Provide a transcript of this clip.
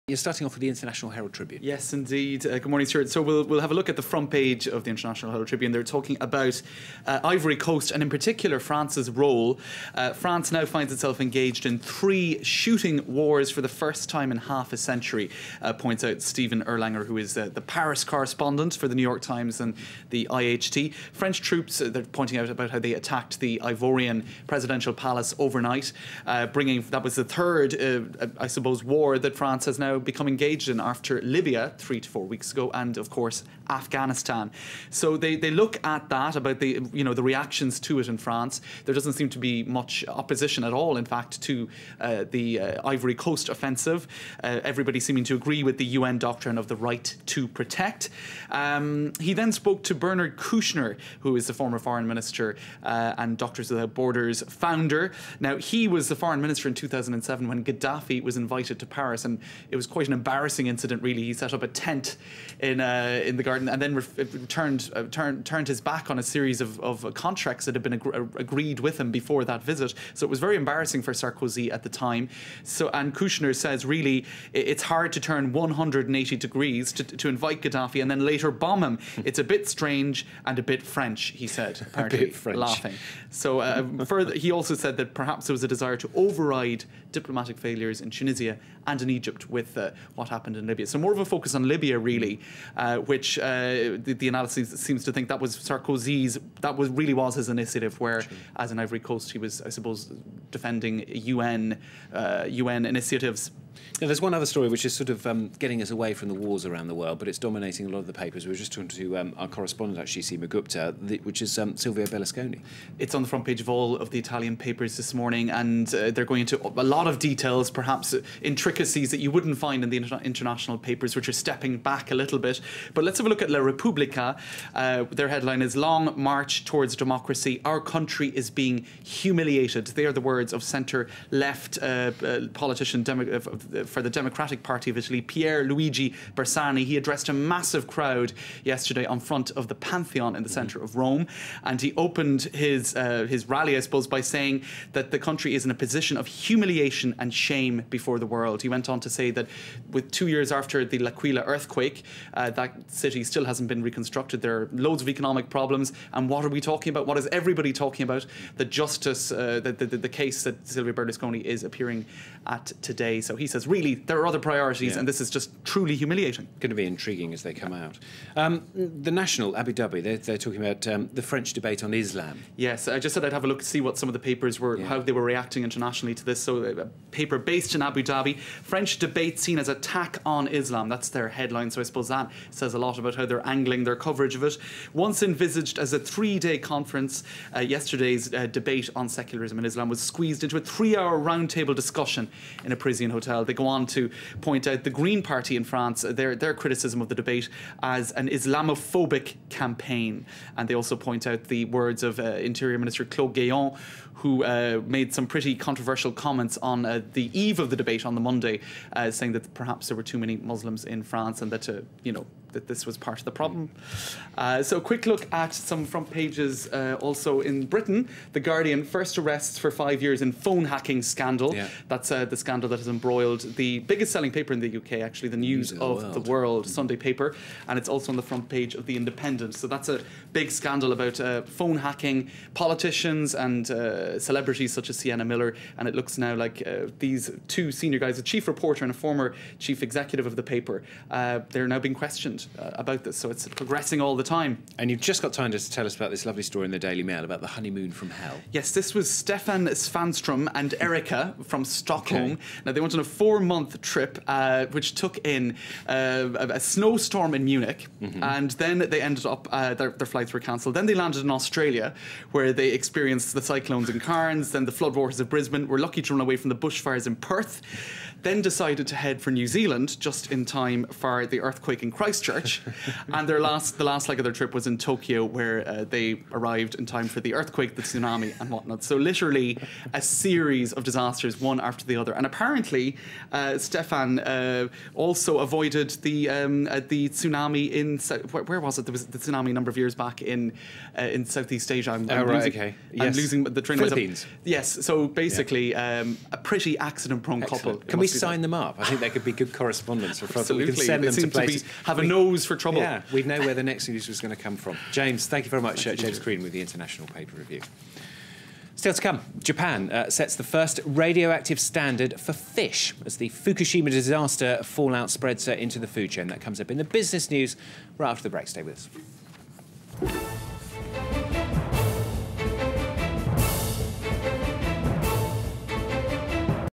You're starting off with the International Herald Tribune. Yes, indeed. Good morning, Stuart. So we'll have a look at the front page of the International Herald Tribune. They're talking about Ivory Coast and in particular France's role. France now finds itself engaged in 3 shooting wars for the first time in half a century, points out Stephen Erlanger, who is the Paris correspondent for the New York Times and the IHT. French troops, they're pointing out about how they attacked the Ivorian presidential palace overnight, that was the third, I suppose, war that France has now become engaged in after Libya 3 to 4 weeks ago, and of course Afghanistan. So they look at that, about the reactions to it in France. There doesn't seem to be much opposition at all, in fact, to the Ivory Coast offensive. Everybody seeming to agree with the UN doctrine of the right to protect. He then spoke to Bernard Kouchner, who is the former foreign minister and Doctors Without Borders founder. Now, he was the foreign minister in 2007 when Gaddafi was invited to Paris, and it was quite an embarrassing incident, really. He set up a tent in the garden and then turned his back on a series of contracts that had been agreed with him before that visit. So it was very embarrassing for Sarkozy at the time. And Kouchner says, really, it's hard to turn 180 degrees to invite Gaddafi and then later bomb him. It's a bit strange and a bit French, he said, apparently, a bit French. Laughing. So further, he also said that perhaps there was a desire to override diplomatic failures in Tunisia and in Egypt with what happened in Libya. So more of a focus on Libya, really, which the analysis seems to think that was Sarkozy's, really was his initiative, where, as in Ivory Coast, he was, I suppose, defending UN initiatives. Now, there's one other story which is sort of getting us away from the wars around the world, but it's dominating a lot of the papers. We were just talking to our correspondent, actually, Seema Gupta, which is Silvio Berlusconi. It's on the front page of all of the Italian papers this morning, and they're going into a lot of details, perhaps intricacies that you wouldn't find in the international papers, which are stepping back a little bit. But let's have a look at La Repubblica. Their headline is "Long March Towards Democracy. Our country is being humiliated." They are the words of centre-left politician for the Democratic Party of Italy, Pier Luigi Bersani. He addressed a massive crowd yesterday on front of the Pantheon in the centre of Rome, and he opened his rally, I suppose, by saying that the country is in a position of humiliation and shame before the world. He went on to say that with 2 years after the L'Aquila earthquake, that city still hasn't been reconstructed. There are loads of economic problems, and what are we talking about? What is everybody talking about? The justice, the case that Silvio Berlusconi is appearing at today. So he says, really, there are other priorities, and this is just truly humiliating. Going to be intriguing as they come out. The National, Abu Dhabi, they're talking about the French debate on Islam. Yes, I just said I'd have a look to see what some of the papers were, how they were reacting internationally to this. So a paper based in Abu Dhabi, French debate seen as attack on Islam. That's their headline, so I suppose that says a lot about how they're angling their coverage of it. Once envisaged as a 3-day conference, yesterday's debate on secularism in Islam was squeezed into a 3-hour roundtable discussion in a Parisian hotel. They go on to point out the Green Party in France, their criticism of the debate as an Islamophobic campaign. And they also point out the words of Interior Minister Claude Guéant, who made some pretty controversial comments on the eve of the debate on the Monday, saying that perhaps there were too many Muslims in France and that, that this was part of the problem. So a quick look at some front pages also in Britain. The Guardian, first arrests for 5 years in phone hacking scandal. That's the scandal that has embroiled the biggest selling paper in the UK, actually, the News of the World Sunday paper. And it's also on the front page of The Independent. So that's a big scandal about phone hacking politicians and celebrities such as Sienna Miller. And it looks now like these 2 senior guys, a chief reporter and a former chief executive of the paper, they're now being questioned about this, so it's progressing all the time. And you've just got time to tell us about this lovely story in the Daily Mail about the honeymoon from hell. Yes, this was Stefan Svanström and Erika from Stockholm. Now, they went on a 4-month trip, which took in a snowstorm in Munich, and then they ended up, their flights were cancelled. Then they landed in Australia, where they experienced the cyclones in Cairns, then the floodwaters of Brisbane, were lucky to run away from the bushfires in Perth, then decided to head for New Zealand just in time for the earthquake in Christchurch. Christchurch. And the last leg of their trip was in Tokyo, where they arrived in time for the earthquake, the tsunami, and whatnot. So literally a series of disasters, one after the other. And apparently, Stefan also avoided the tsunami in where was it? There was the tsunami a number of years back in Southeast Asia. I'm losing the train. Philippines. Yes. So basically, a pretty accident-prone couple. Can we sign them up? I think they could be good correspondents for Absolutely. We can send them to places. Have a nose for trouble. Yeah, we'd know where the next news was going to come from. James, thank you very much. James Green with the International Paper Review. Still to come, Japan sets the first radioactive standard for fish as the Fukushima disaster fallout spreads into the food chain. That comes up in the business news right after the break. Stay with us.